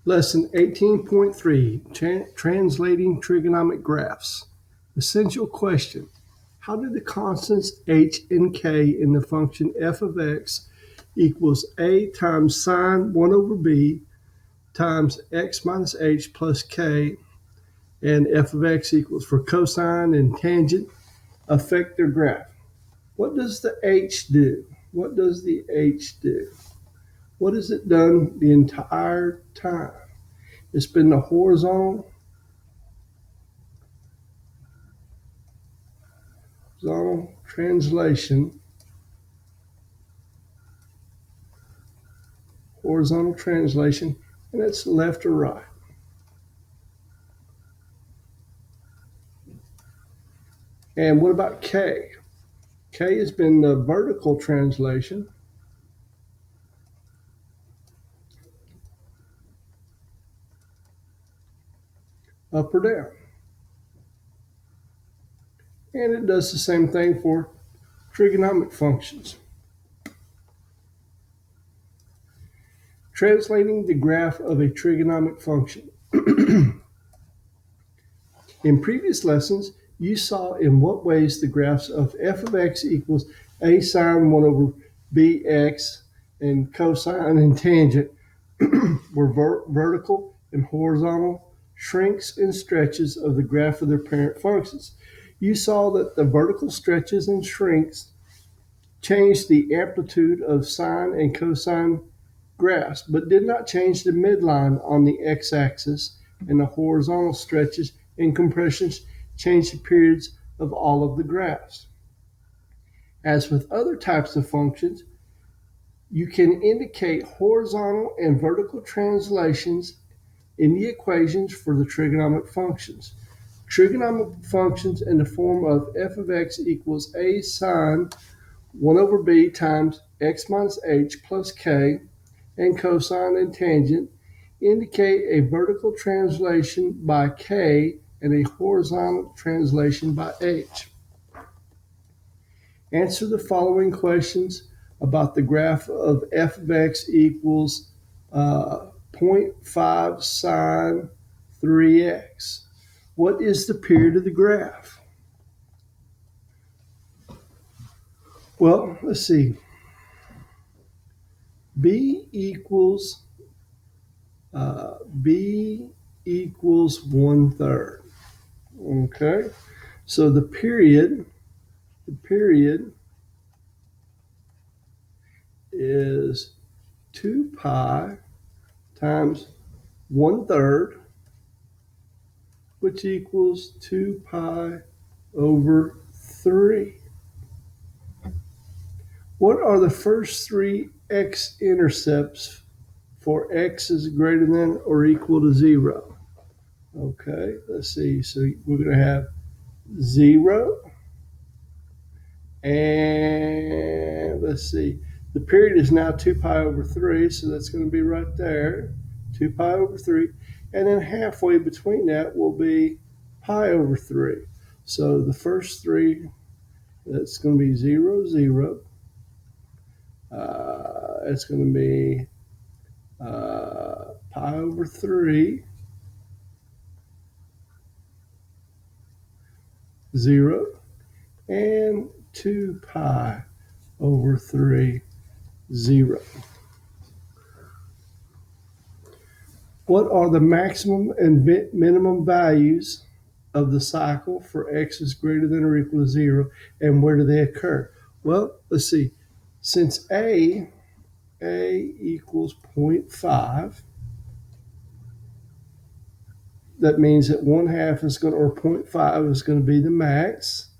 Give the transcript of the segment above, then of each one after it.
Lesson 18.3, Translating Trigonometric Graphs. Essential question. How do the constants h and k in the function f of x equals a times sine 1 over b times x minus h plus k and f of x equals for cosine and tangent affect their graph? What does the h do? What does the h do? What has it done the entire time? It's been the horizontal translation, and it's left or right. And what about k? K has been the vertical translation, up or down. And it does the same thing for trigonometric functions. Translating the graph of a trigonometric function. In previous lessons, you saw in what ways the graphs of f of x equals a sine 1 over bx and cosine and tangent were vertical and horizontal shrinks and stretches of the graph of their parent functions. You saw that the vertical stretches and shrinks changed the amplitude of sine and cosine graphs, but did not change the midline on the x-axis, and the horizontal stretches and compressions changed the periods of all of the graphs. As with other types of functions, you can indicate horizontal and vertical translations in the equations for the trigonometric functions. Trigonometric functions in the form of f of x equals a sine 1 over b times x minus h plus k and cosine and tangent indicate a vertical translation by k and a horizontal translation by h. Answer the following questions about the graph of f of x equals 0.5 sine 3x. What is the period of the graph? Well, let's see. B equals 1/3. Okay, so the period is 2 pi times 1/3, which equals 2 pi over 3. What are the first three x-intercepts for x is greater than or equal to 0? Okay, let's see. So we're going to have 0, and let's see. The period is now 2 pi over 3, so that's going to be right there, 2 pi over 3. And then halfway between that will be pi over 3. So the first three, that's going to be 0, 0. It's going to be pi over 3, 0, and 2 pi over 3, 0. What are the maximum and minimum values of the cycle for x is greater than or equal to 0, and where do they occur? Well, let's see. Since a equals 0.5, that means that 1/2 is going to, or 0.5 is going to be the max.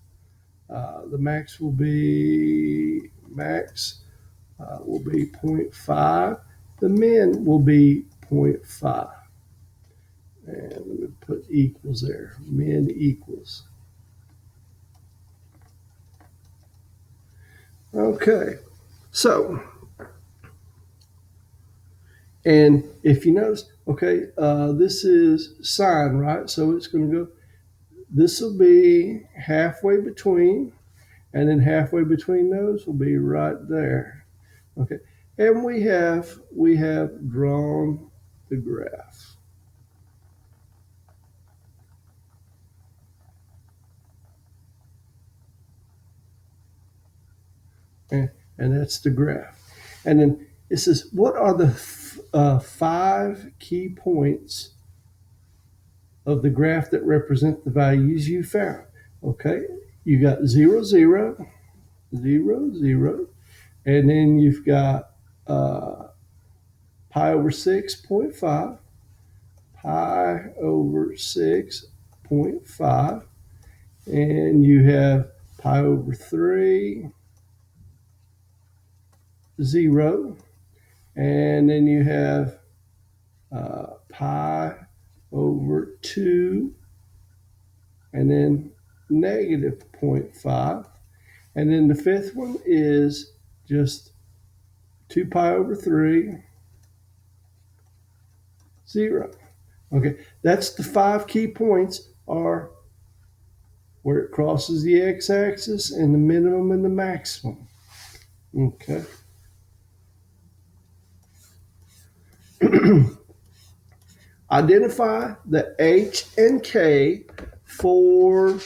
The max will be 0.5. The min will be 0.5. And let me put equals there. Min equals. Okay. So, and if you notice, okay, this is sine, right? So it's going to go, this will be halfway between, and then halfway between those will be right there. Okay, and we have drawn the graph. And that's the graph. And then it says, what are the 5 key points of the graph that represent the values you found? Okay, you got 0, 0, 0, 0, and then you've got pi over 6.5, pi over 6.5, and you have pi over 3, 0, and then you have pi over 2, and then negative 0.5. And then the fifth one is just 2 pi over 3, 0. Okay, that's the 5 key points are where it crosses the x-axis and the minimum and the maximum. Okay. Identify the h and k for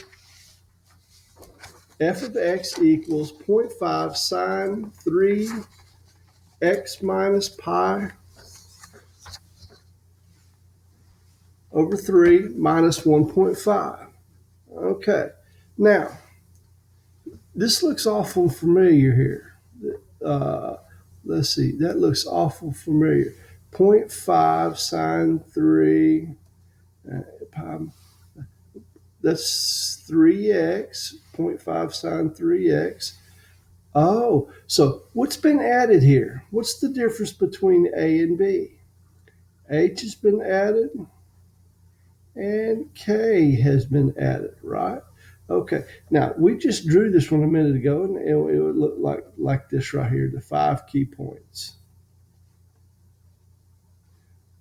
f of x equals 0.5 sine 3x minus pi over 3 minus 1.5. Okay, now this looks awful familiar here. Let's see, that looks awful familiar. 0.5 sine 3, pi, that's 3x, 0.5 sine 3x. Oh, so what's been added here? What's the difference between A and B? H has been added and K has been added, right? Okay, now we just drew this one a minute ago and it would look like this right here, the 5 key points.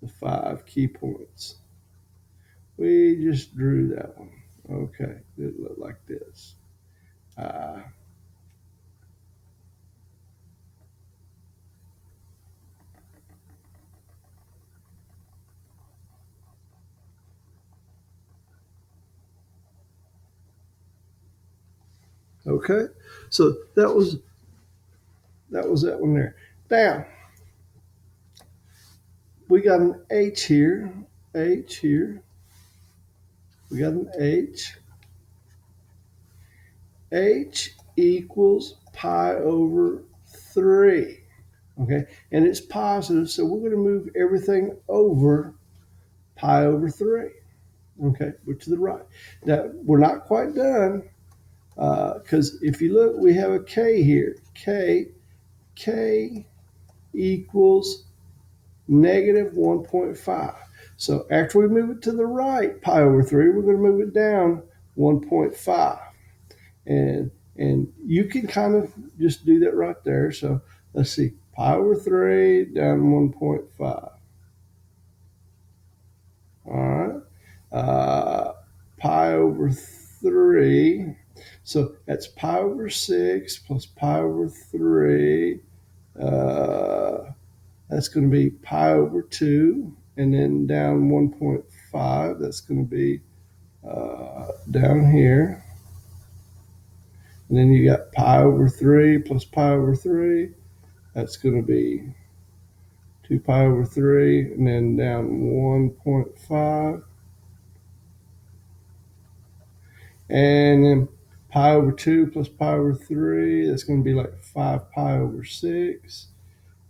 The 5 key points. We just drew that one. Okay, it looked like this. Okay, so that was that one there. Now we got an H here. H here. We got an H. H equals pi over 3. Okay, and it's positive, so we're going to move everything over pi over 3. Okay, we're to the right. Now, we're not quite done because if you look, we have a K here. K equals negative 1.5. So after we move it to the right, pi over 3, we're going to move it down 1.5. And you can kind of just do that right there. So let's see, pi over 3 down 1.5. All right. Pi over 3. So that's pi over 6 plus pi over 3. That's going to be pi over 2. And then down 1.5. That's going to be down here. And then you got pi over 3 plus pi over 3. That's going to be 2 pi over 3. And then down 1.5. And then pi over 2 plus pi over 3, that's going to be like 5 pi over 6.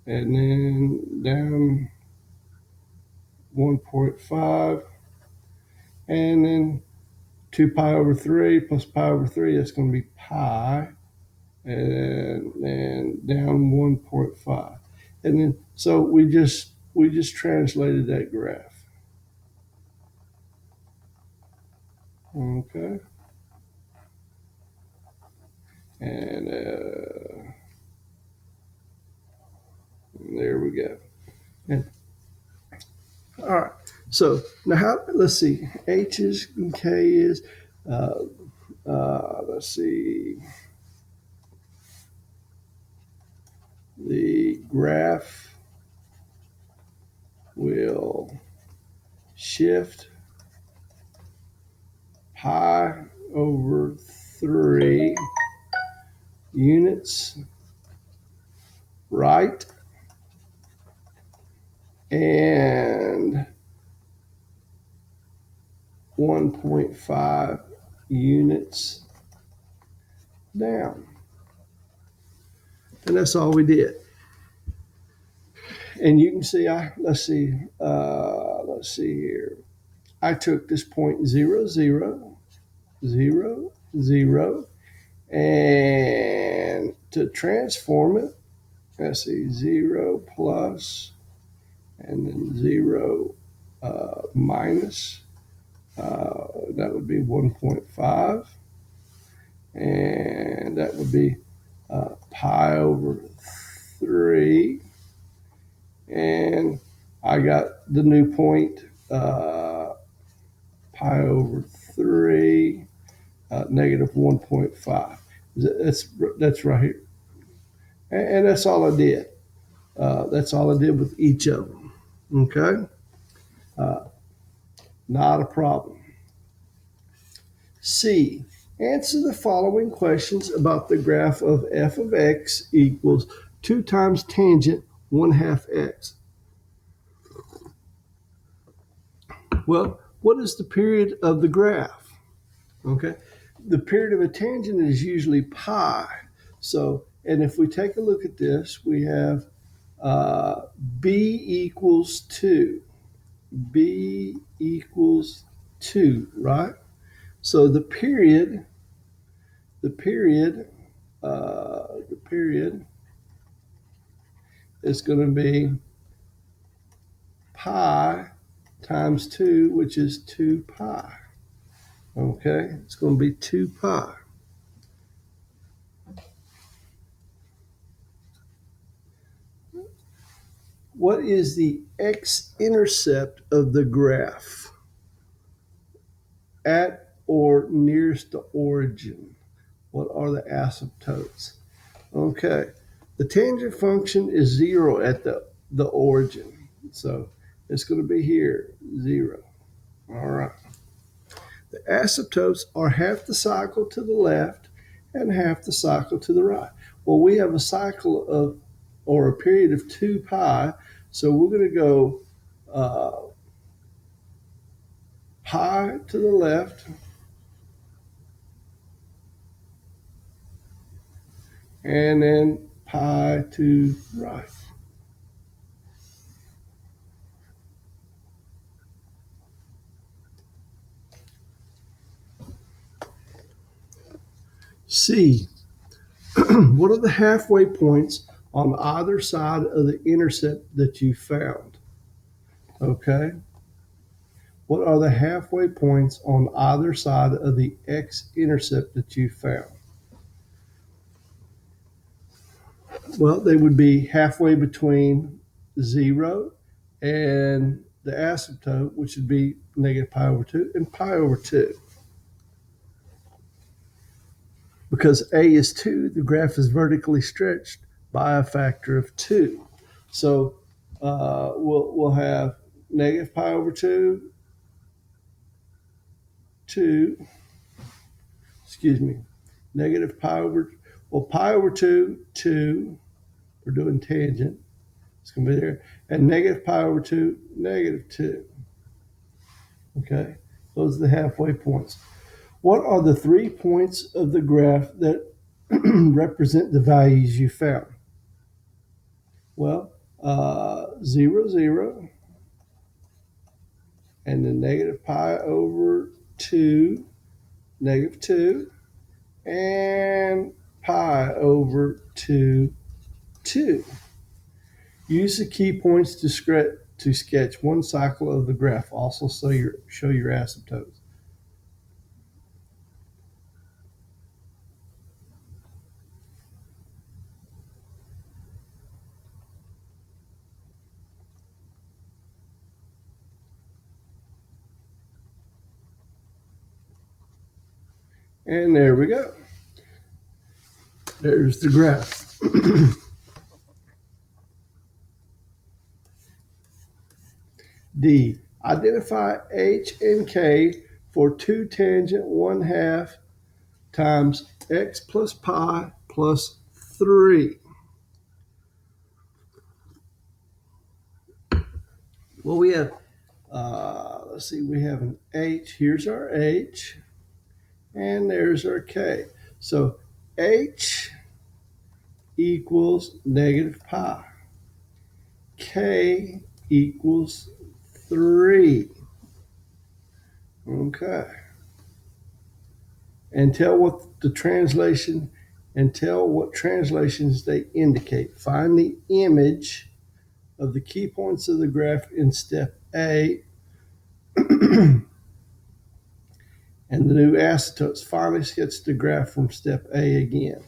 And then down 1.5. And then 2 pi over 3 plus pi over 3, that's going to be pi. And then down 1.5. And then, so we just translated that graph. Okay. And there we go. And, all right. So now let's see. H's and K's. Let's see. The graph will shift pi over 3 units right and 1.5 units down. And that's all we did. And you can see, let's see here. I took this point 0, 0, 0, 0, and to transform it, let's see, 0 plus, and then 0 minus. That would be 1.5, and that would be pi over 3. And I got the new point, pi over 3, negative 1.5. That's right here. And that's all I did. That's all I did with each of them. Okay? Not a problem. C. Answer the following questions about the graph of f of x equals 2 times tangent 1/2 x. Well, what is the period of the graph? Okay, the period of a tangent is usually pi. So, and if we take a look at this, we have b equals 2. B equals 2, right? So the period is going to be pi times 2, which is 2 pi. Okay, it's going to be 2 pi. What is the x-intercept of the graph at or nearest the origin? What are the asymptotes? Okay, the tangent function is 0 at the origin. So it's going to be here, 0. All right. The asymptotes are half the cycle to the left and half the cycle to the right. Well, we have a cycle of, or a period of 2 pi, so we're going to go pi to the left and then pi to the right. C. What are the halfway points on either side of the intercept that you found? Okay. What are the halfway points on either side of the x-intercept that you found? Well, they would be halfway between 0 and the asymptote, which would be negative pi over 2, and pi over 2. Because a is 2, the graph is vertically stretched by a factor of 2. So we'll have negative pi over 2, negative pi over, well, pi over 2, 2, we're doing tangent, it's going to be there, and negative pi over 2, negative 2. Okay, those are the halfway points. What are the 3 points of the graph that represent the values you found? Well, 0, 0, and then negative pi over 2, negative 2, and pi over 2, 2. Use the key points to sketch one cycle of the graph. Also show your asymptotes. And there we go. There's the graph. D. Identify h and k for 2 tangent 1/2 times x plus pi plus 3. Well, we have, let's see, we have an h. Here's our h, and there's our k. So h equals negative pi. K equals 3. Okay. And tell what translations they indicate. Find the image of the key points of the graph in step A. And the new asymptotes finally sketch the graph from step A again,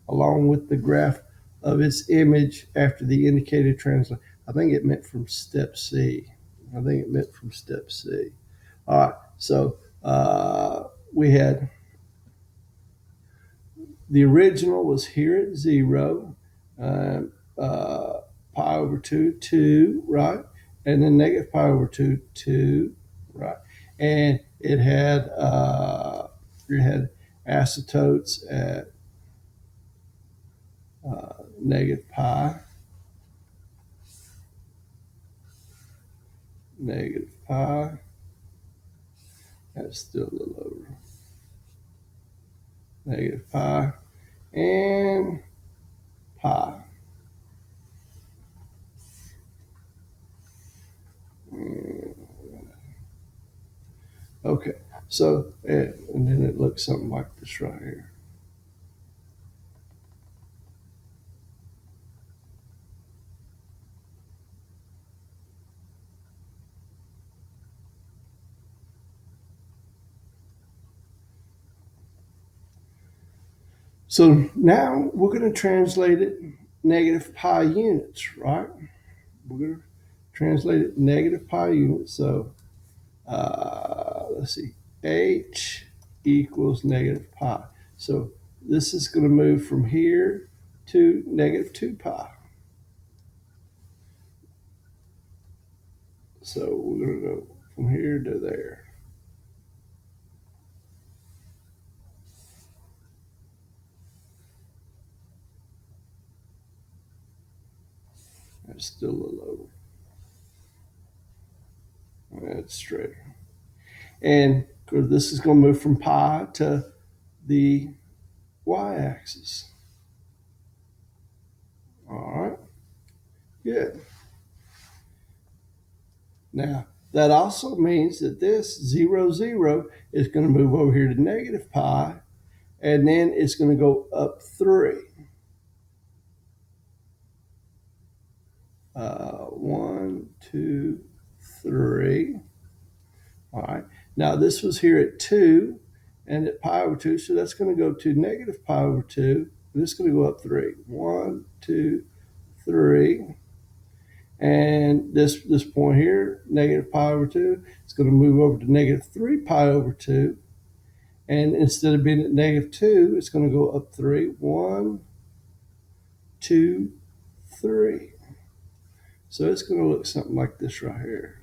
along with the graph of its image after the indicated translation. I think it meant from step C. All right, so we had the original was here at 0, pi over 2, 2, right? And then negative pi over 2, 2, right? And it had asymptotes at negative pi, that's still a little over, negative pi, and pi. Okay, so, and then it looks something like this right here. So now we're going to translate it negative pi units, right? We're going to translate it negative pi units. So let's see, h equals negative pi. So this is going to move from here to negative 2 pi. So we're going to go from here to there. That's still a little over. That's straight. And this is going to move from pi to the y-axis. All right, good. Now, that also means that this 0, 0 is going to move over here to negative pi, and then it's going to go up 3. 1, 2, 3. All right. Now, this was here at 2 and at pi over 2, so that's going to go to negative pi over 2. And this is going to go up 3. 1, 2, 3. And this point here, negative pi over 2, it's going to move over to negative 3 pi over 2. And instead of being at negative 2, it's going to go up 3. 1, 2, 3. So it's going to look something like this right here.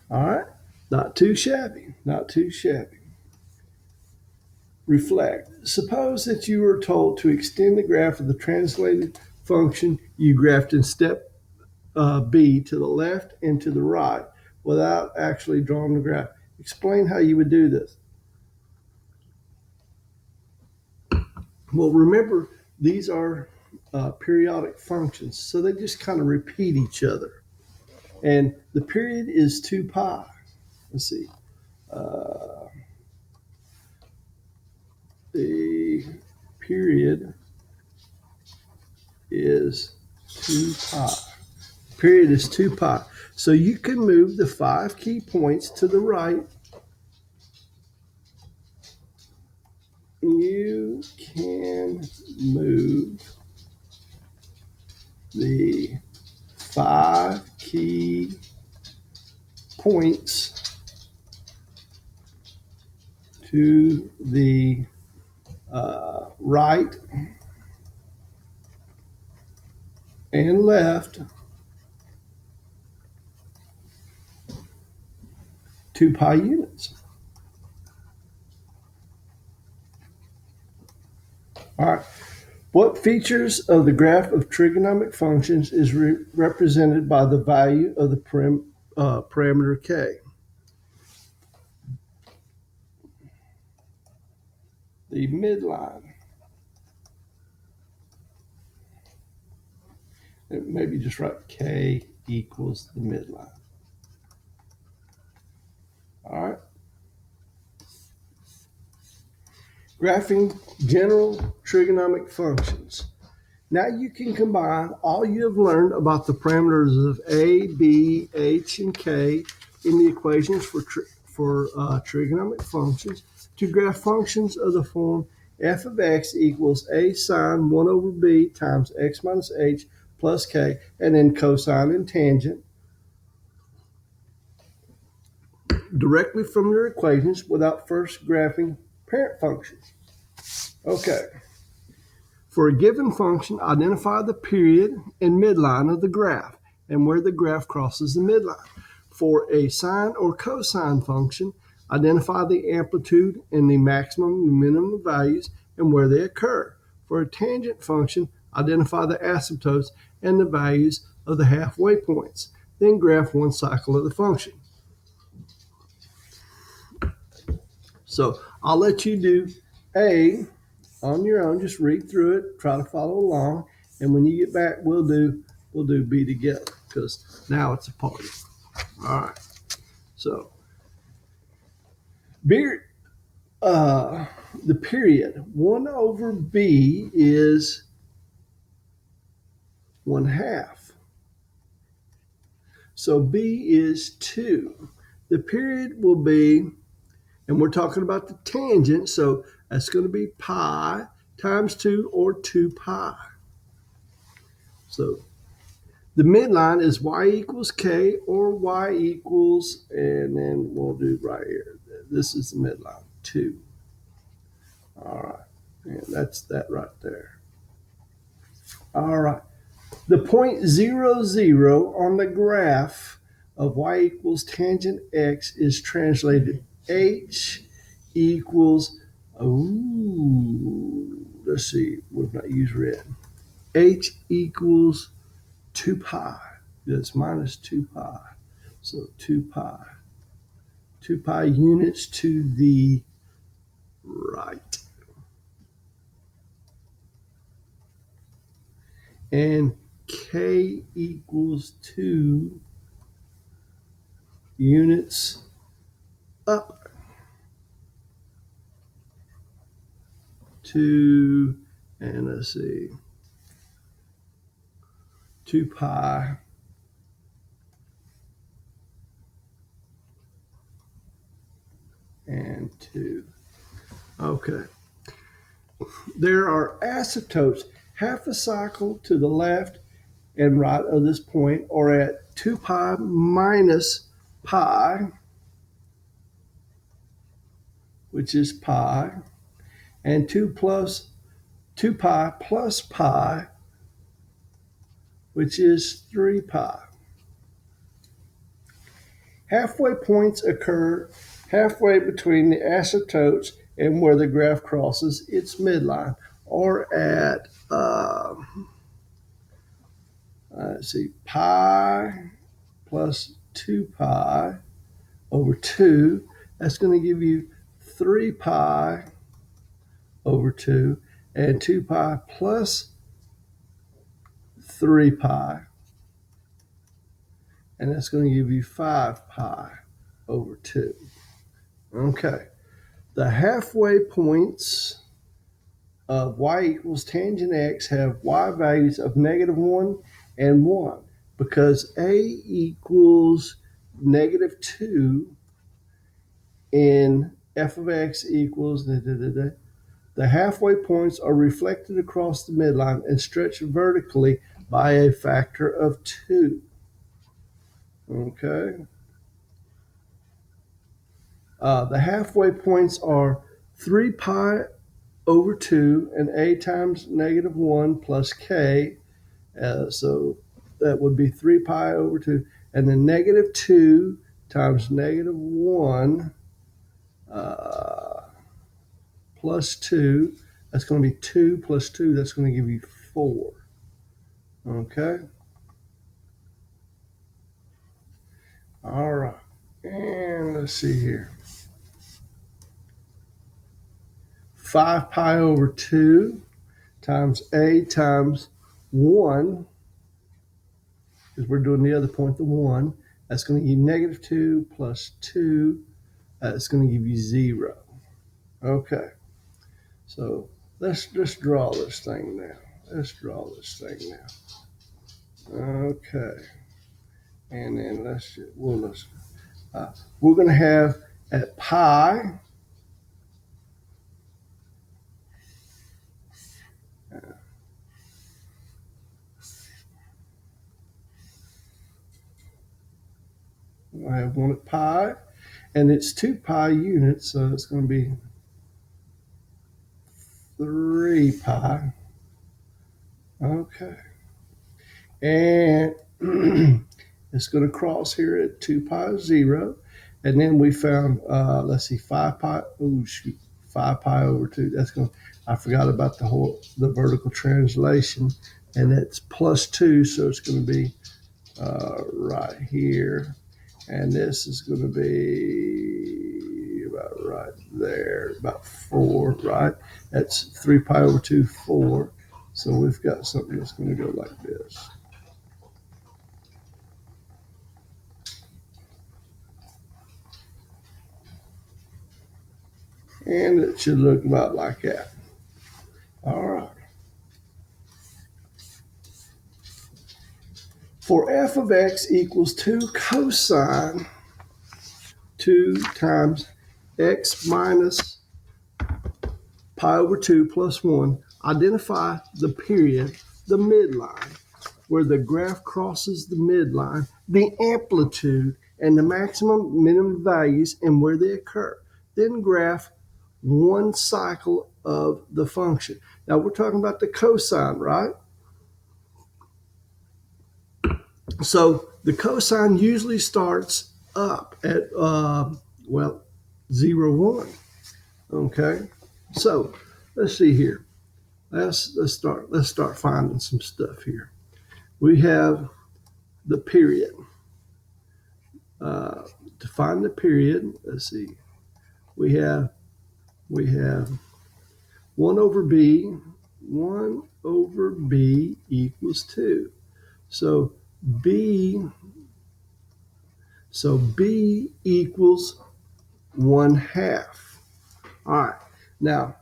All right, not too shabby, not too shabby. Reflect. Suppose that you were told to extend the graph of the translated function you graphed in step B to the left and to the right without actually drawing the graph. Explain how you would do this. Well, remember, these are periodic functions, so they just kind of repeat each other. And the period is 2 pi. Let's see. The period is 2 pi. Period is 2 pi. So you can move the 5 key points to the right. You can move the 5 key points to the right and left 2 pi units. All right. What features of the graph of trigonometric functions is represented by the value of the parameter k? The midline. Maybe just write k equals the midline. All right. Graphing general trigonometric functions. Now you can combine all you have learned about the parameters of a, b, h, and k in the equations for trigonometric functions to graph functions of the form f of x equals a sine 1 over b times x minus h plus k, and then cosine and tangent directly from your equations without first graphing parent functions. Okay. For a given function, identify the period and midline of the graph and where the graph crosses the midline. For a sine or cosine function, identify the amplitude and the maximum and minimum values and where they occur. For a tangent function, identify the asymptotes and the values of the halfway points. Then graph one cycle of the function. So I'll let you do A on your own. Just read through it, try to follow along, and when you get back, we'll do B together because now it's a party. All right. So the period 1 over b is 1/2. So b is 2. The period will be, and we're talking about the tangent, so that's going to be pi times 2 or 2 pi. So the midline is y equals k or y equals, and then we'll do right here. This is the midline, 2. All right, and that's that right there. All right, the point 0, 0 on the graph of y equals tangent x is translated h equals, let's see, we've not used red. H equals 2 pi. That's minus 2 pi. So 2 pi. 2 pi units to the right. And k equals 2 units up. 2, and let's see, 2 pi and 2. Okay. There are asymptotes half a cycle to the left and right of this point, or at 2 pi minus pi, which is pi, and 2 pi plus pi, which is 3 pi. Halfway points occur halfway between the asymptotes and where the graph crosses its midline, or at, let's see, pi plus 2 pi over 2. That's going to give you 3 pi over 2, and 2 pi plus 3 pi, and that's going to give you 5 pi over 2. Okay. The halfway points of y equals tangent x have y values of -1 and 1 because a equals -2 and f of x equals the halfway points are reflected across the midline and stretched vertically by a factor of 2. Okay. The halfway points are 3 pi over 2 and a times negative 1 plus k. So that would be 3 pi over 2. And then negative 2 times negative 1 plus 2. That's going to be 2 plus 2. That's going to give you 4. Okay? All right. And let's see here. 5 pi over 2 times a times 1, because we're doing the other point, the 1. That's going to give you negative 2 plus 2. That's going to give you 0. Okay. So let's draw this thing now. Let's draw this thing now. Okay. And then we're going to have at pi, I have one at pi, and it's 2 pi units, so it's going to be 3 pi. Okay. And it's going to cross here at 2 pi 0. And then we found, let's see, 5 pi, 5 pi over 2. That's going to, I forgot about the vertical translation. And that's plus 2, so it's going to be right here. And this is going to be about right there, about 4, right? That's 3 pi over 2, 4. So we've got something that's going to go like this. And it should look about like that. All right. For f of x equals 2 cosine 2 times x minus pi over 2 plus 1, identify the period, the midline, where the graph crosses the midline, the amplitude, and the maximum minimum values and where they occur. Then graph one cycle of the function. Now we're talking about the cosine, right? So the cosine usually starts up at, 0, 1. Okay, so let's see here. Let's start finding some stuff here. We have the period. To find the period, let's see. We have 1 over b. 1 over b equals 2. So b equals 1/2. All right. Now,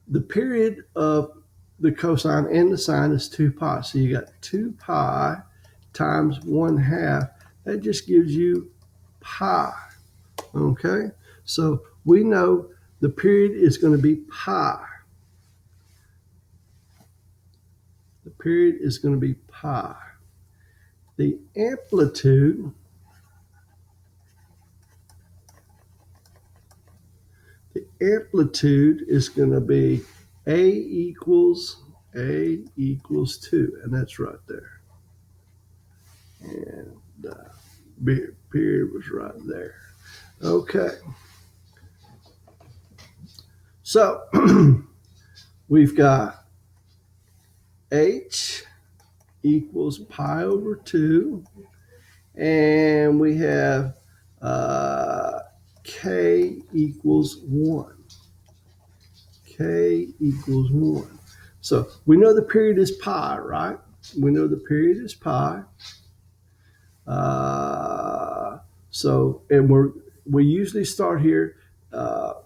the period of the cosine and the sine is 2 pi. So you got 2 pi times 1/2. That just gives you pi. Okay? So we know the period is going to be pi. The period is going to be pi. The amplitude is going to be a equals 2, and that's right there. And the period was right there. Okay. So we've got h equals pi over 2, and we have k equals 1. K equals 1. So we know the period is pi, right? We know the period is pi. And we usually start here.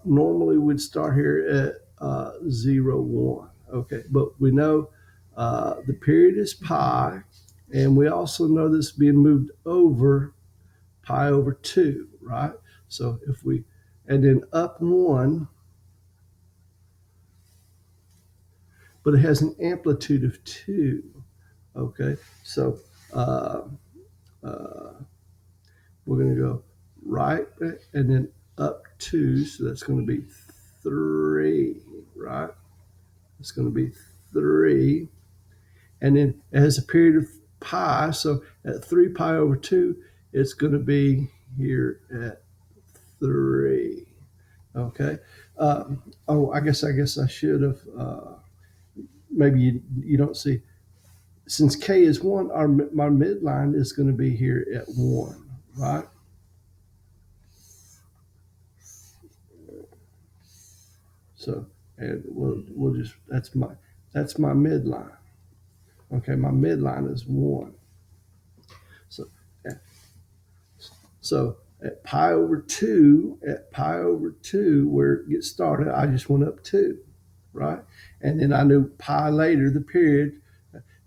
Normally we'd start here at 0, 1. Okay, but we know the period is pi, and we also know this being moved over pi over 2, right? So and then up 1, but it has an amplitude of 2. Okay, so we're going to go right, and then up 2, so that's going to be 3, right? It's going to be 3, and then it has a period of pi, so at 3 pi over 2, it's going to be here at 3. Okay. I guess I should have. Maybe you don't see. Since k is 1, my midline is going to be here at 1, right? So, and we'll just that's my midline. Okay, my midline is 1. So, so at pi over 2, where it gets started, I just went up 2, right? And then I knew pi later, the period.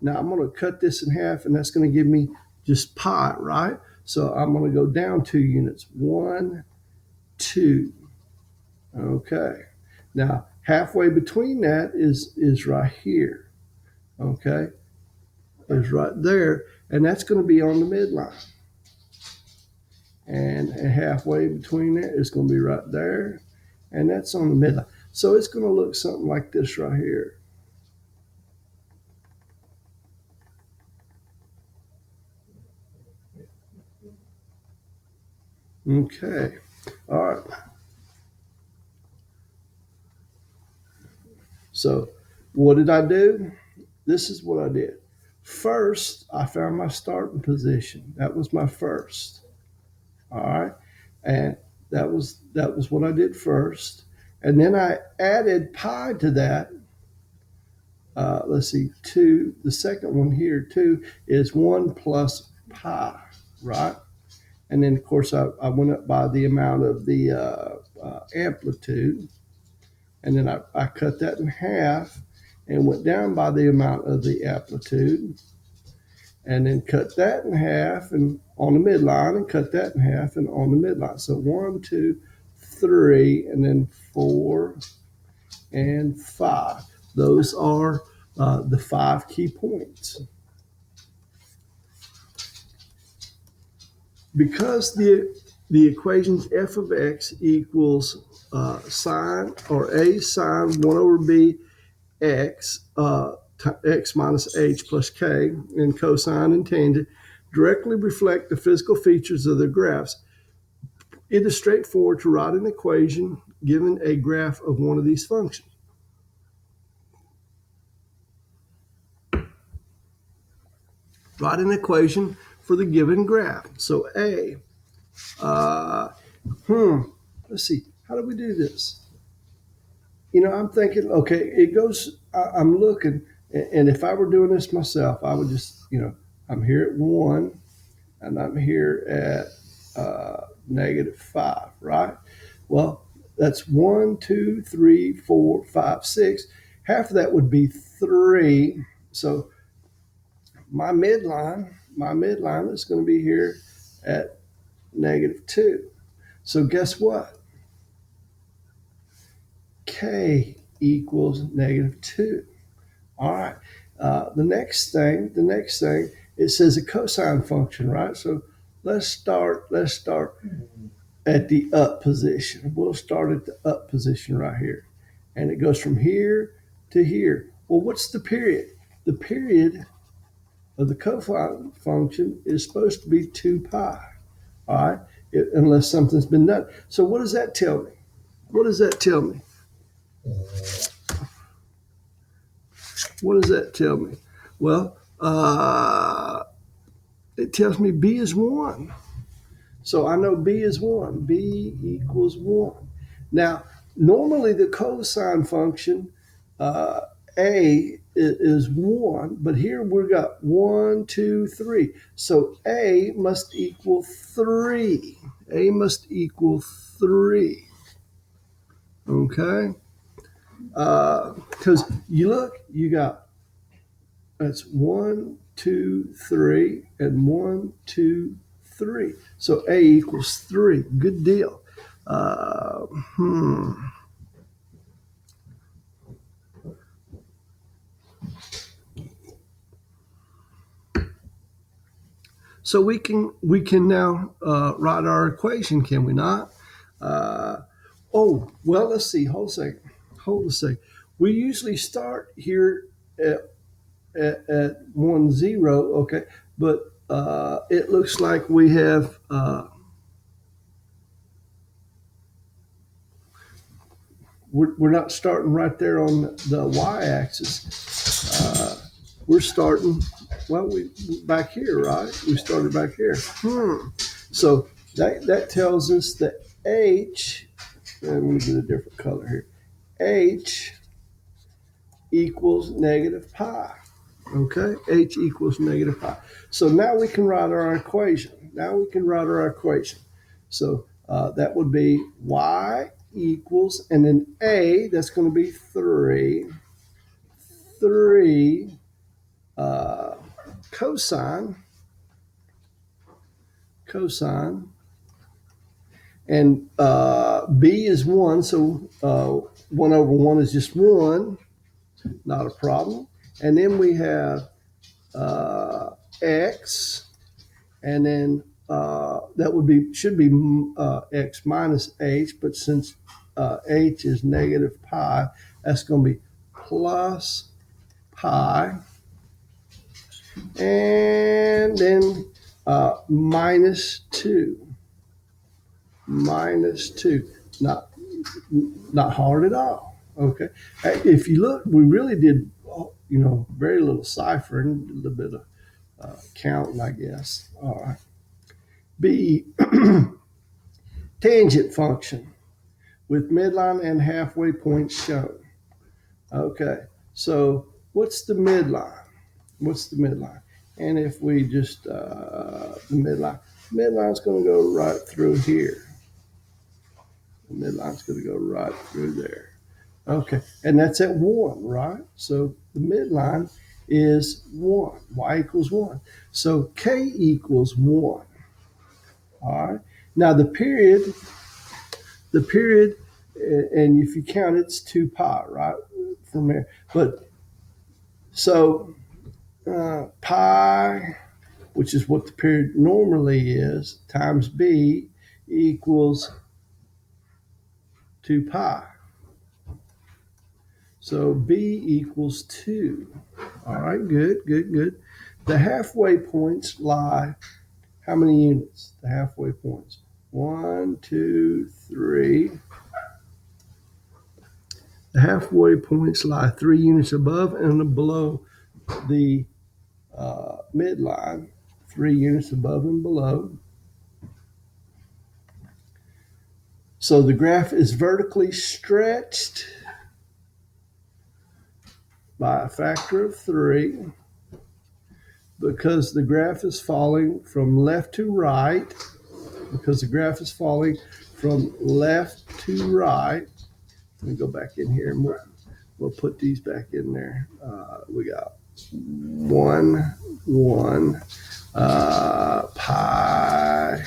Now I'm going to cut this in half, and that's going to give me just pi, right? So I'm going to go down 2 units. 1, 2. Okay. Now halfway between that is right here. Okay, is right there, and that's going to be on the midline. And halfway between there is going to be right there, and that's on the midline. So it's going to look something like this right here. Okay, all right. So what did I do? This is what I did. First, I found my starting position. That was my first. All right, and that was what I did first, and then I added pi to that. Let's see, 2. The second one here, 2, is 1 plus pi, right? And then of course I went up by the amount of the amplitude, and then I cut that in half and went down by the amount of the amplitude, and then cut that in half and on the midline, and cut that in half and on the midline. So 1, 2, 3, and then 4 and 5. Those are the 5 key points. Because the equations f of x equals sine or a sine 1 over b x x minus h plus k, and cosine and tangent directly reflect the physical features of the graphs, it is straightforward to write an equation given a graph of one of these functions. Write an equation for the given graph. So a, let's see, how do we do this? I'm thinking, okay, it goes, I'm looking, and if I were doing this myself, I would just, I'm here at 1, and I'm here at -5, right? Well, that's 1, 2, 3, 4, 5, 6. Half of that would be 3. So my midline is going to be here at -2. So guess what? K equals -2. All right. The next thing, it says a cosine function, right? So let's start at the up position. We'll start at the up position right here, and it goes from here to here. Well, what's the period? The period of the cosine function is supposed to be 2 pi. All right, unless something's been done. So what does that tell me? What does that tell me? What does that tell me? Well, it tells me b is 1. So I know b is 1. B equals 1. Now, normally the cosine function, a is 1, but here we've got 1, 2, 3. So a must equal 3. A must equal 3. Okay? Because you look, you got, that's 1, 2, 3, and 1, 2, 3. So a equals 3. Good deal. So we can now write our equation, can we not? Let's see. Hold a second. We usually start here at 1, 0, okay, but it looks like we have we're not starting right there on the y-axis. We're starting we back here, right? We started back here. So that tells us that h, and we get a different color here. H equals negative pi. Okay, h equals negative pi. So now we can write our equation. So that would be y equals, and then a, that's going to be 3 cosine, and b is 1, so 1 over 1 is just 1, not a problem. And then we have x, and then that should be x minus h, but since h is negative pi, that's going to be plus pi, and then minus 2. Not hard at all. Okay, if you look, we really did very little ciphering, a little bit of counting, I guess. All right. B, tangent function with midline and halfway points shown. Okay, so what's the midline? And if we just the midline's going to go right through here. The midline's going to go right through there. Okay, and that's at 1, right? So the midline is 1. Y equals 1. So K equals 1. All right. Now the period, and if you count, it's 2 pi, right? From there. But so pi, which is what the period normally is, times b equals 2 pi. So b equals 2. All right, good. The halfway points lie how many units? The halfway points. 1, 2, 3. The halfway points lie 3 units above and below the midline. 3 units above and below. So the graph is vertically stretched by a factor of 3 because the graph is falling from left to right. Let me go back in here and we'll put these back in there. We got 1, pi,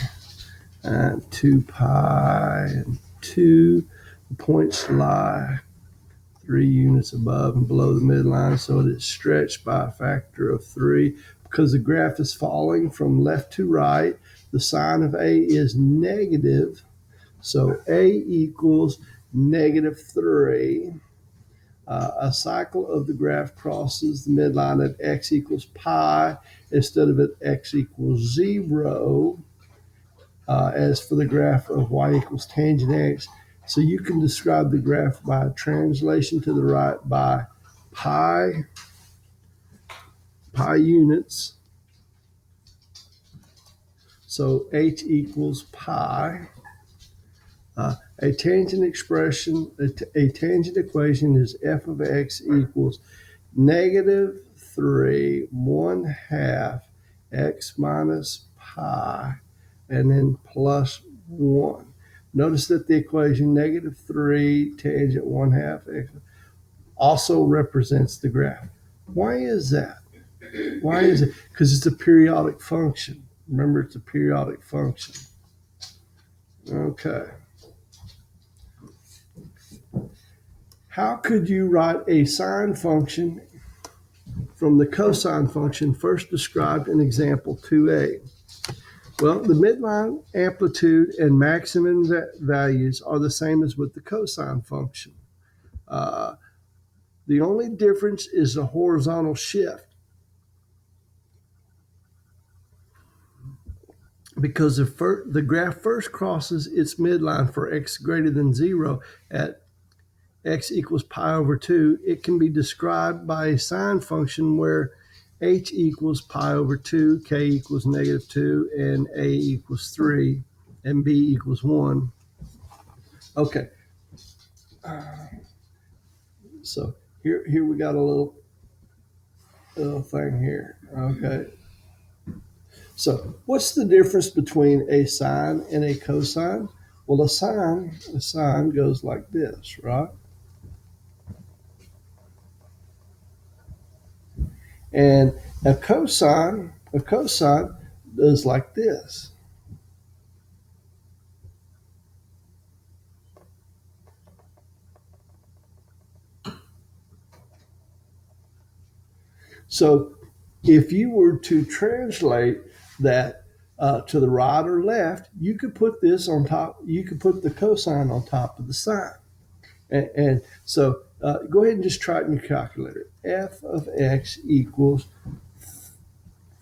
and 2 pi, and 2. The points lie 3 units above and below the midline, so it is stretched by a factor of 3. Because the graph is falling from left to right, the sign of A is negative, so A equals negative 3. A cycle of the graph crosses the midline at x equals pi instead of at x equals 0, as for the graph of y equals tangent x. So you can describe the graph by translation to the right by pi units. So h equals pi. A tangent equation is f of x equals negative 3 1/2 x minus pi, and then plus 1. Notice that the equation negative 3 tangent 1/2 x also represents the graph. Why is that? Because it's a periodic function. Remember, it's a periodic function. Okay. How could you write a sine function from the cosine function first described in example 2a? Well, the midline amplitude and maximum values are the same as with the cosine function. The only difference is the horizontal shift, because the graph first crosses its midline for x greater than 0 at x equals pi over 2. It can be described by a sine function where h equals pi over 2, k equals negative 2, and a equals 3, and b equals 1. Okay, so here we got a little thing here. Okay, so what's the difference between a sine and a cosine? Well, a sine goes like this, right? And a cosine does like this. So if you were to translate that to the right or left, you could put this on top. You could put the cosine on top of the sine. And so go ahead and just try it in your calculator. F of x equals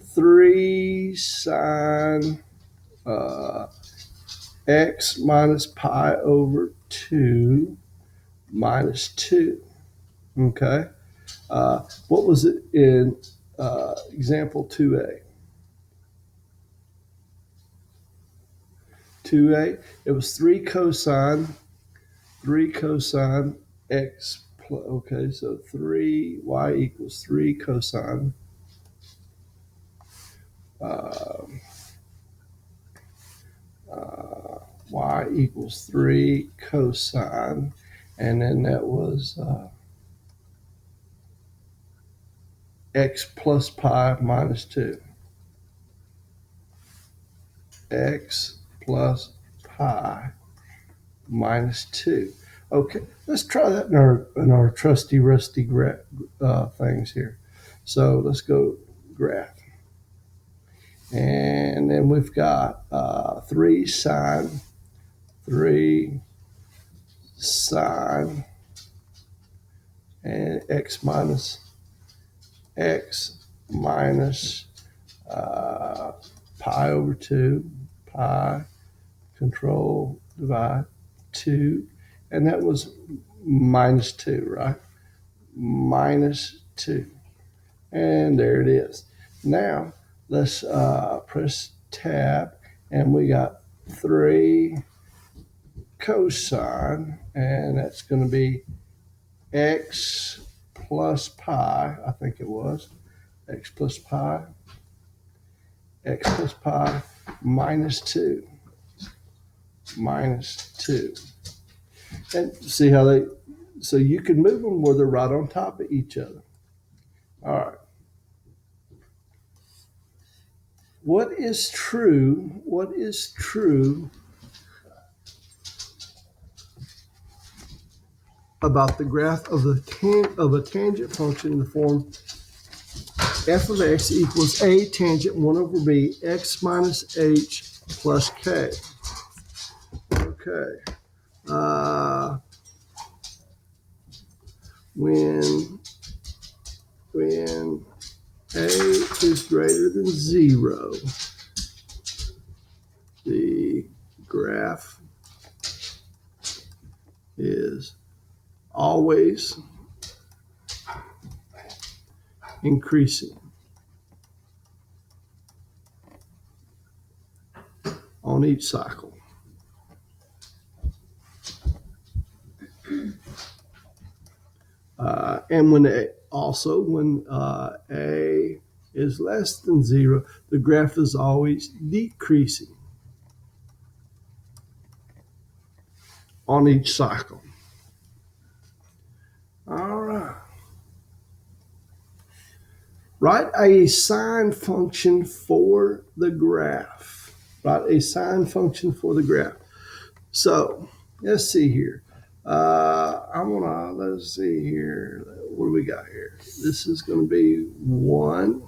3 sine x minus pi over 2 minus 2. Okay. What was it in example 2a? 2a, it was 3 cosine x plus, okay, so 3y equals 3 cosine y equals 3 cosine, and then that was x plus pi minus 2. X plus pi minus 2. Okay, let's try that in our trusty rusty things here. So let's go graph. And then we've got 3 sine and x minus pi over 2, pi, control, divide, 2, and that was minus 2, right? Minus 2. And there it is. Now, let's press tab, and we got 3 cosine, and that's going to be x plus pi, I think it was, x plus pi minus 2. And see how so you can move them where they're right on top of each other. All right. What is true about the graph of a tangent function in the form f of x equals a tangent 1 over b x minus h plus k? Okay. When a is greater than 0, the graph is always increasing on each cycle. And when a is less than 0, the graph is always decreasing on each cycle. All right. Write a sine function for the graph. So let's see here. Let's see here. What do we got here? This is going to be 1,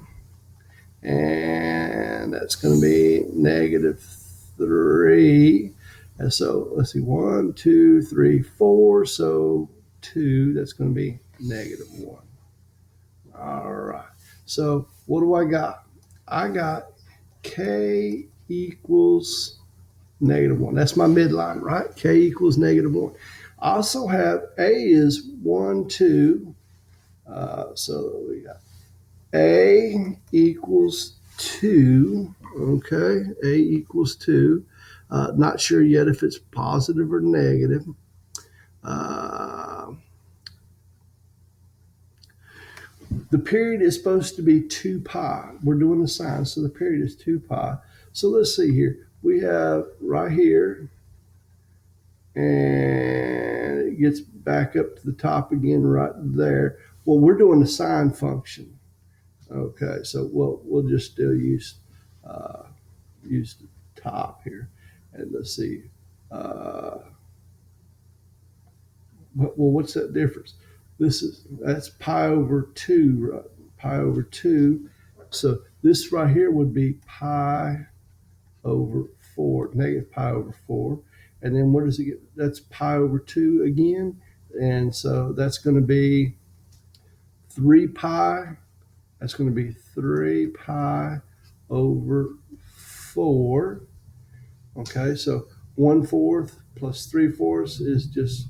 and that's going to be -3. And so let's see, 1, 2, 3, 4. So 2, that's going to be -1. All right. So what do I got? I got k equals -1. That's my midline, right? K equals -1. I also have A is 1, 2. So we got A equals 2. Okay, A equals 2. Not sure yet if it's positive or negative. The period is supposed to be 2 pi. We're doing the sine, so the period is 2 pi. So let's see here. We have right here, and it gets back up to the top again right there. Well, we're doing the sine function. Okay, so we'll just still use the top here. And let's see. Well, what's that difference? That's pi over 2, right? Pi over 2. So this right here would be pi over 4, negative pi over 4. And then where does it get? That's pi over 2 again. And so that's going to be 3 pi. That's going to be 3 pi over 4. Okay, so 1/4 plus 3/4 is just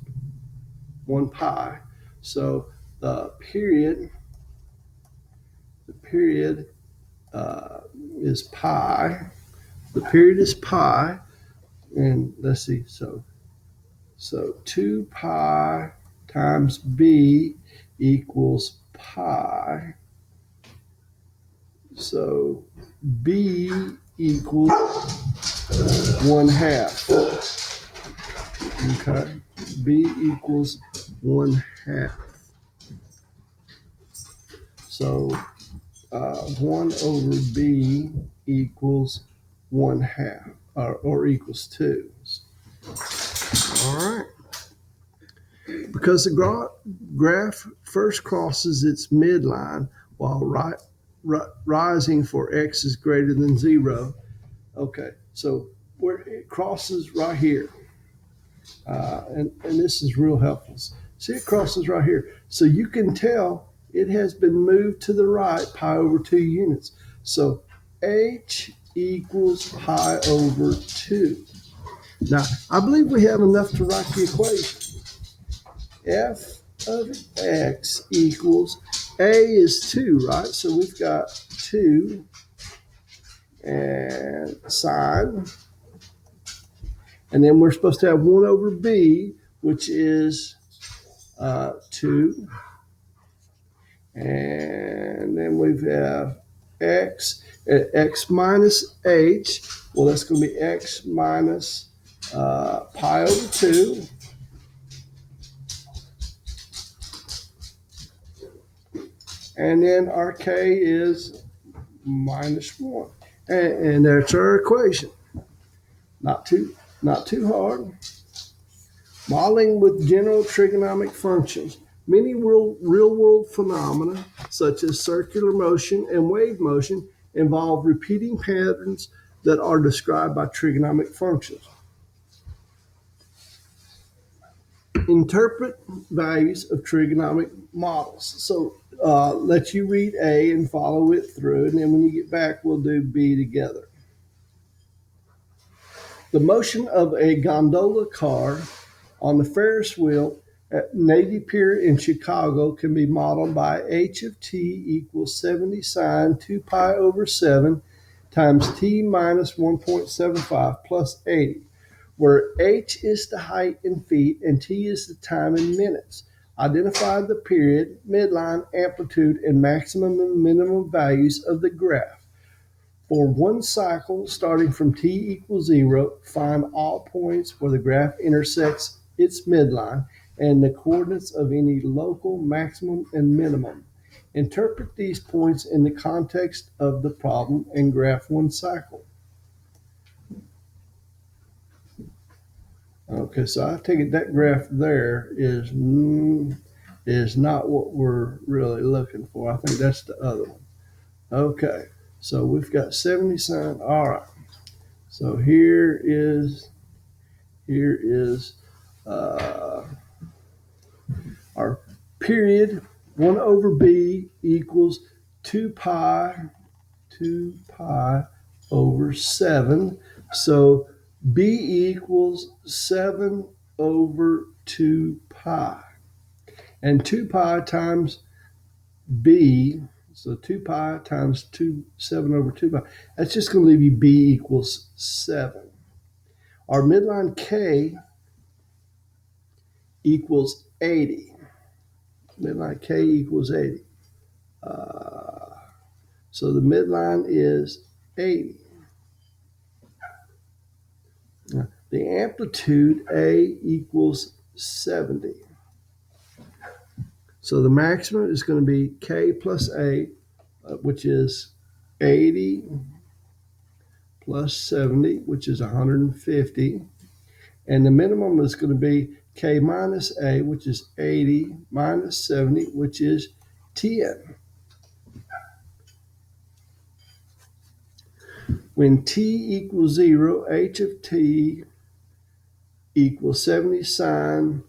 1 pi. So the period is pi. The period is pi, and let's see. So 2 pi times b equals pi. So b equals 1/2. Okay, b equals 1/2. So 1 over b equals 1/2, or equals 2. All right. Because the graph first crosses its midline while rising for x is greater than 0. Okay, so where it crosses right here, and this is real helpful. See, it crosses right here. So you can tell it has been moved to the right pi over 2 units. So h equals pi over 2. Now, I believe we have enough to write the equation. F of x equals, a is 2, right? So we've got 2 and sine. And then we're supposed to have 1 over b, which is 2. And then we have x minus h. Well, that's going to be x minus pi over 2. And then our k is -1. And that's our equation. Not too hard. Modeling with general trigonometric functions. Many real-world phenomena, such as circular motion and wave motion, involve repeating patterns that are described by trigonometric functions. Interpret values of trigonometric models. So let you read A and follow it through, and then when you get back, we'll do B together. The motion of a gondola car on the Ferris wheel at Navy Pier in Chicago can be modeled by h of t equals 70 sine 2 pi over 7 times t minus 1.75 plus 80, where h is the height in feet and t is the time in minutes. Identify the period, midline, amplitude, and maximum and minimum values of the graph. For one cycle starting from t equals 0, find all points where the graph intersects its midline and the coordinates of any local maximum and minimum. Interpret these points in the context of the problem and graph one cycle. Okay, so I take it that graph there is not what we're really looking for. I think that's the other one. Okay, So we've got 70 sine. All right. So here is our period. 1 over b equals 2 pi over 7. So b equals 7 over 2 pi. And 2 pi times b, so 2 pi times 7 over 2 pi, that's just going to leave you b equals 7. Our midline k equals 80. Midline k equals 80. So the midline is 80. The amplitude A equals 70. So the maximum is going to be K plus A, which is 80 plus 70, which is 150. And the minimum is going to be K minus A, which is 80 minus 70, which is 10. When t equals 0, h of t equals 70 sine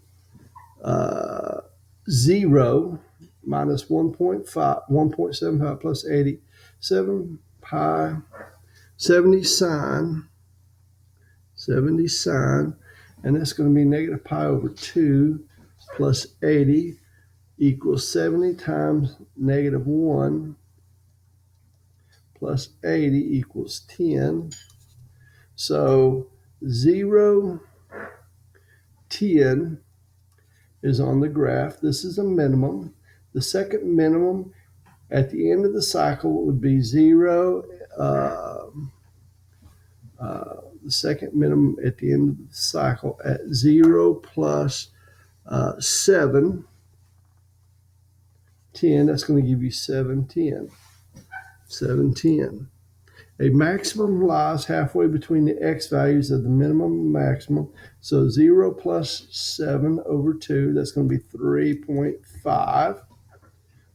0 minus 1.75 plus 80, 7 pi, 70 sine, and that's going to be negative pi over 2 plus 80 equals 70 times negative 1 plus 80 equals 10. So 0, 10 is on the graph. This is a minimum. The second minimum at the end of the cycle would be 0. The second minimum at the end of the cycle at 0 plus 7, 10. That's going to give you 710. 710. A maximum lies halfway between the x values of the minimum and maximum. So 0 plus 7 over 2, that's going to be 3.5.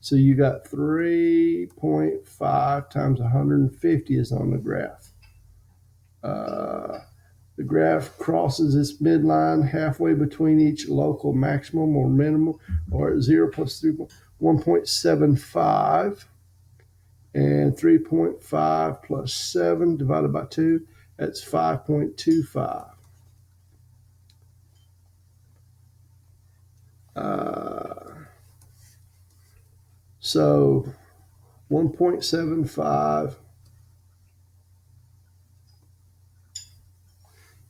So you got 3.5 times 150 is on the graph. The graph crosses its midline halfway between each local maximum or minimum, or at 0 plus 3, 1.75. And 3.5 plus 7 divided by 2, that's 5.25. So 1.75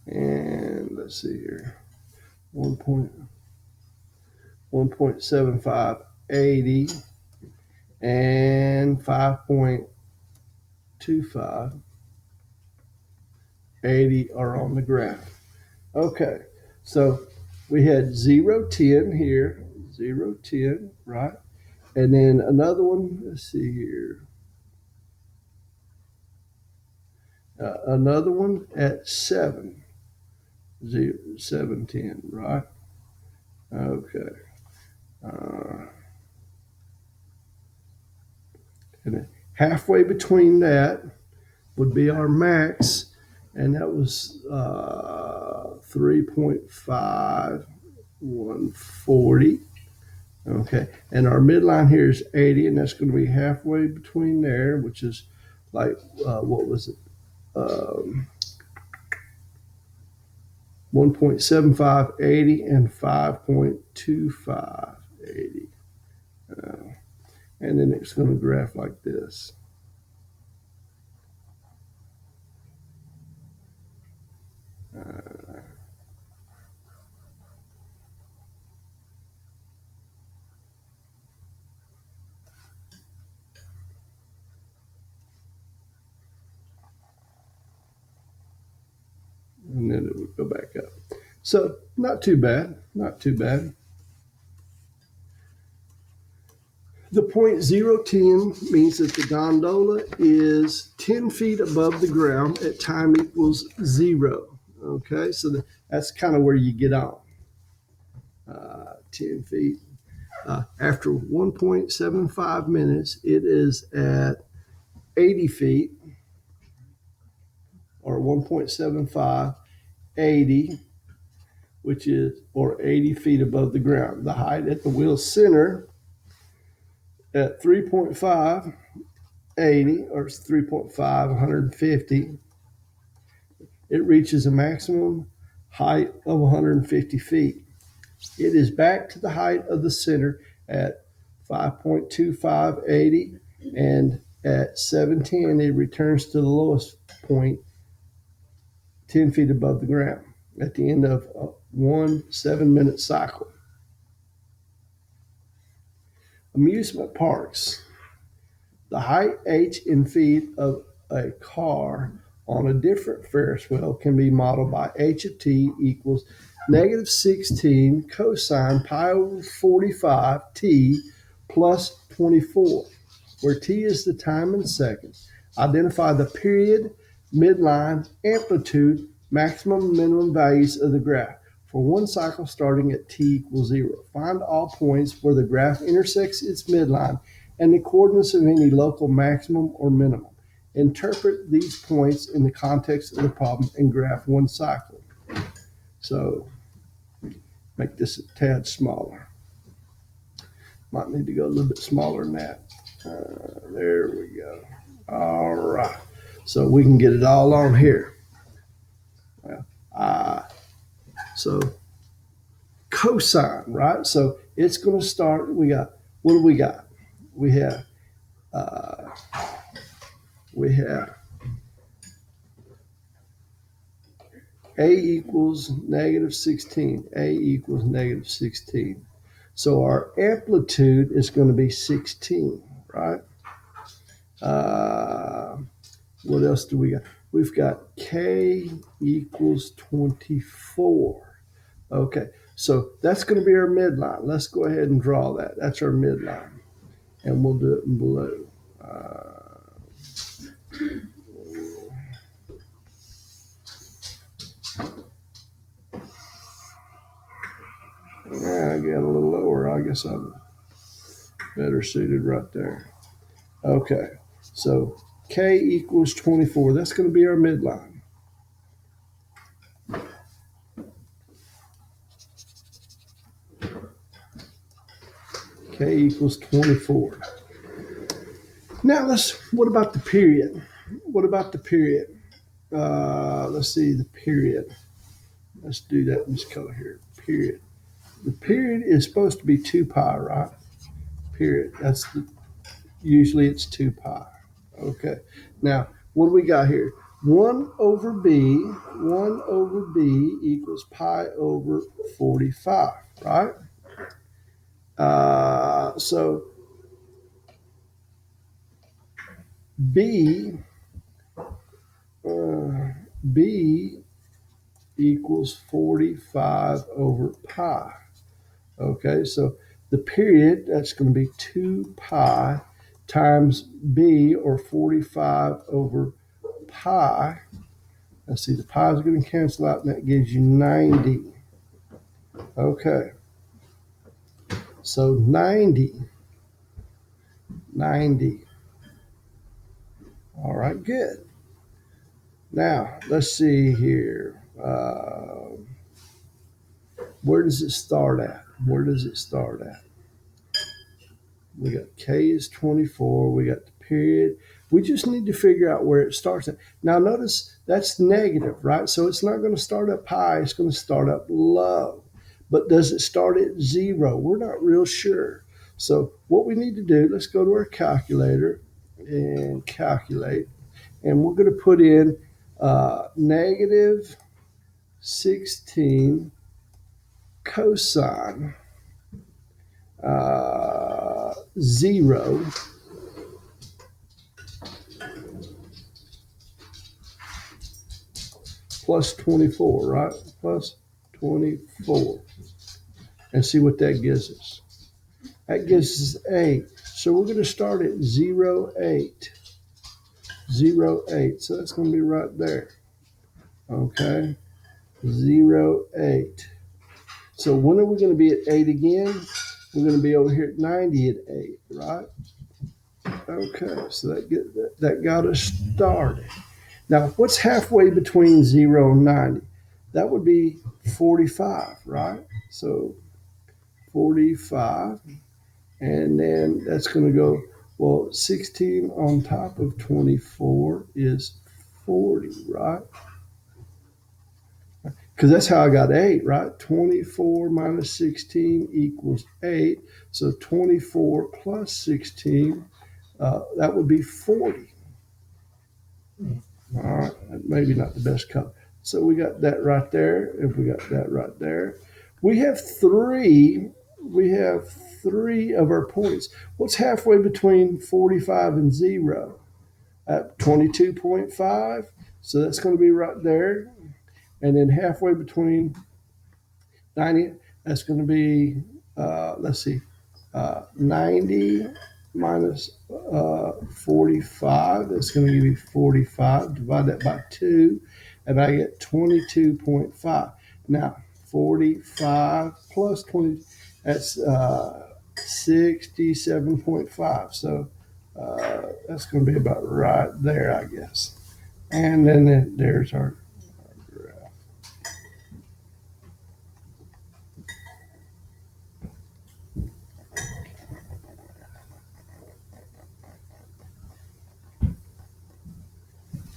and let's see here, 1.75, 80 and 5.25, 80 are on the graph. Okay, so we had 0, 10 here, 0, 10, right? And then another one, let's see here. Another one at 7, 0, 7, 10, right? Okay. And halfway between that would be our max, and that was 3.5, 140. Okay, and our midline here is 80, and that's going to be halfway between there, which is like, what was it? 1.75, 80, and 5.25, 80. And then it's going to graph like this. And then it would go back up. So not too bad, not too bad. The point 010 means that the gondola is 10 feet above the ground at time equals 0. Okay, so that's kind of where you get on. 10 feet. After 1.75 minutes, it is at 80 feet, or 1.75, 80, which is, or 80 feet above the ground. The height at the wheel center at 3.5, 80, or 3.5, 150, it reaches a maximum height of 150 feet. It is back to the height of the center at 5.25, 80, and at 710, it returns to the lowest point 10 feet above the ground at the end of one 7-minute cycle. Amusement parks. The height h in feet of a car on a different Ferris wheel can be modeled by h of t equals negative 16 cosine pi over 45 t plus 24, where t is the time in seconds. Identify the period, midline, amplitude, maximum and minimum values of the graph for one cycle starting at t equals 0. Find all points where the graph intersects its midline and the coordinates of any local maximum or minimum. Interpret these points in the context of the problem and graph one cycle. So make this a tad smaller. Might need to go a little bit smaller than that. There we go. All right. So we can get it all on here. Well, so cosine, right? So it's going to start. What do we got? We have a equals negative 16. A equals negative 16. So our amplitude is going to be 16, right? What else do we got? We've got k equals 24. Okay, so that's going to be our midline. Let's go ahead and draw that. That's our midline. And we'll do it in blue. I got a little lower. I guess I'm better suited right there. Okay, so k equals 24. That's going to be our midline. K equals 24. Now what about the period? What about the period? Let's see the period. Let's do that in this color here. Period. The period is supposed to be 2 pi, right? Period. Usually it's 2 pi. Okay. Now, what do we got here? 1 over b equals pi over 45, right? So b equals 45 over pi. Okay, so the period, that's going to be 2 pi times b, or 45 over pi. Let's see, the pi is going to cancel out, and that gives you 90. Okay, so 90. All right, good. Now, let's see here. Where does it start at? We got k is 24. We got the period. We just need to figure out where it starts at. Now, notice that's negative, right? So it's not going to start at pi. It's going to start up low. But does it start at 0? We're not real sure. So what we need to do, let's go to our calculator and calculate. And we're going to put in negative 16 cosine 0 plus 24, right? Plus 24. And see what that gives us. That gives us 8. So we're going to start at 0, 8. 0, 8. So that's going to be right there. Okay. 0, 8. So when are we going to be at 8 again? We're going to be over here at 90 at 8, right? Okay, so that got us started. Now, what's halfway between 0 and 90? That would be 45, right? So 45, and then that's going to go, well, 16 on top of 24 is 40, right? Because that's how I got 8, right? 24 minus 16 equals 8. So 24 plus 16, that would be 40. All right, maybe not the best color. So we got that right there. If we got that right there, we have three. We have three of our points. What's halfway between 45 and 0? At 22.5. So that's going to be right there. And then halfway between 90, that's going to be, let's see, 90 minus 45. That's going to give me 45. Divide that by 2, and I get 22.5. Now, 45 plus 20, that's 67.5. So that's going to be about right there, I guess. And then there's our graph.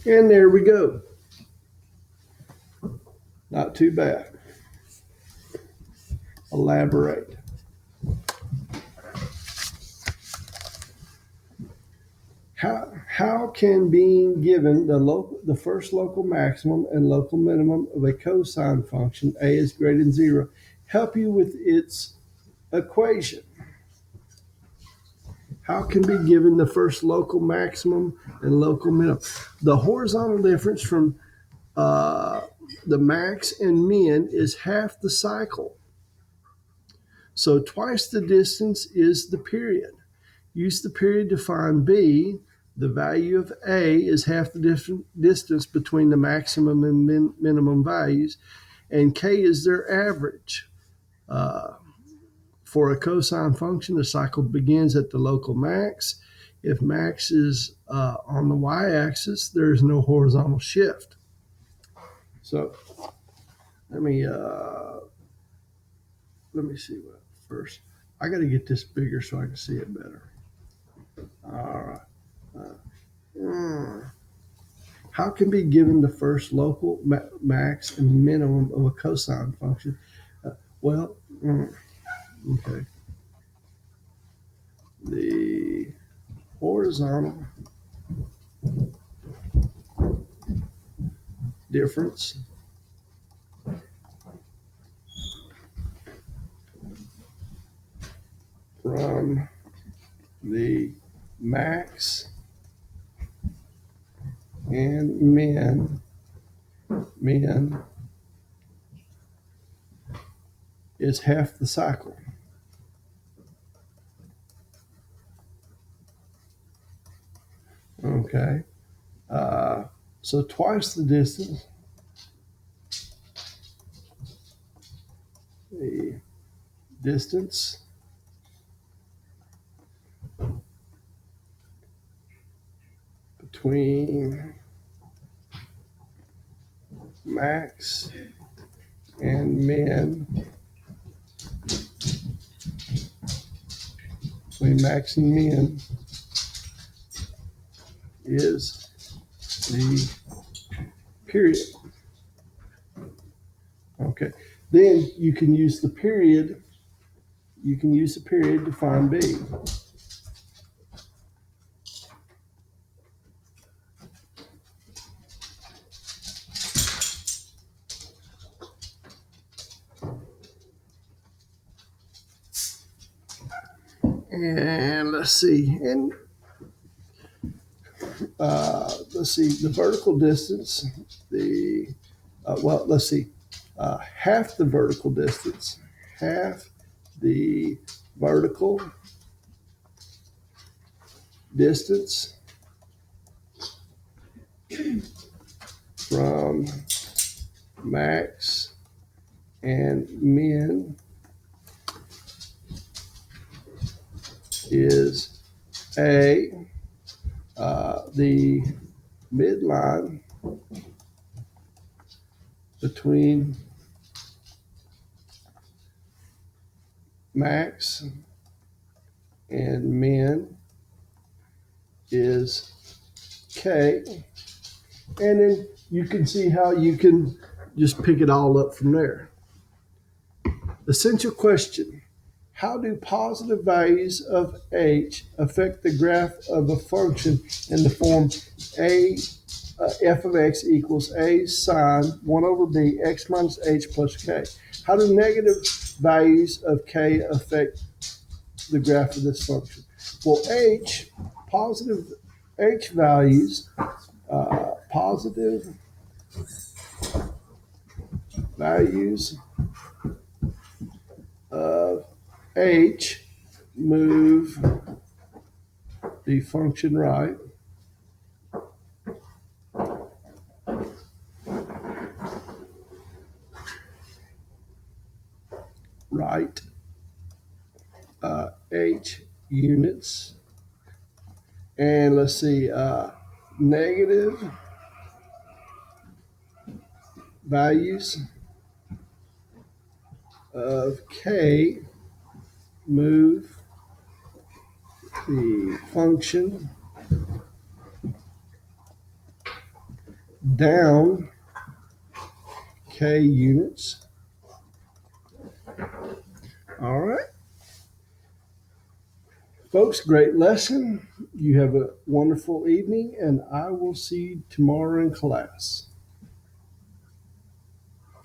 And there we go. Not too bad. Elaborate. How can being given the first local maximum and local minimum of a cosine function, a is greater than 0, help you with its equation? How can be given the first local maximum and local minimum? The horizontal difference from the max and min is half the cycle. So twice the distance is the period. Use the period to find b. The value of a is half the distance between the maximum and minimum values, and k is their average. For a cosine function, the cycle begins at the local max. If max is on the y-axis, there is no horizontal shift. So let me see what first. I got to get this bigger so I can see it better. All right. How can be given the first local max and minimum of a cosine function? Okay. The horizontal difference from the max and min is half the cycle. Okay. So twice the distance. The distance between max and min, is the period. Okay. Then you can use the period. You can use the period to find b. And let's see. And let's see the vertical distance. Let's see. Half the vertical distance. Half the vertical distance from max and min is a. the midline between max and min is K. And then you can see how you can just pick it all up from there. Essential question: how do positive values of h affect the graph of a function in the form f of x equals a sine 1 over b x minus h plus k? How do negative values of k affect the graph of this function? Well, positive h values, positive values of h move the function right. Right h units. And let's see, negative values of k move the function down k units. All right. Folks, great lesson. You have a wonderful evening, and I will see you tomorrow in class.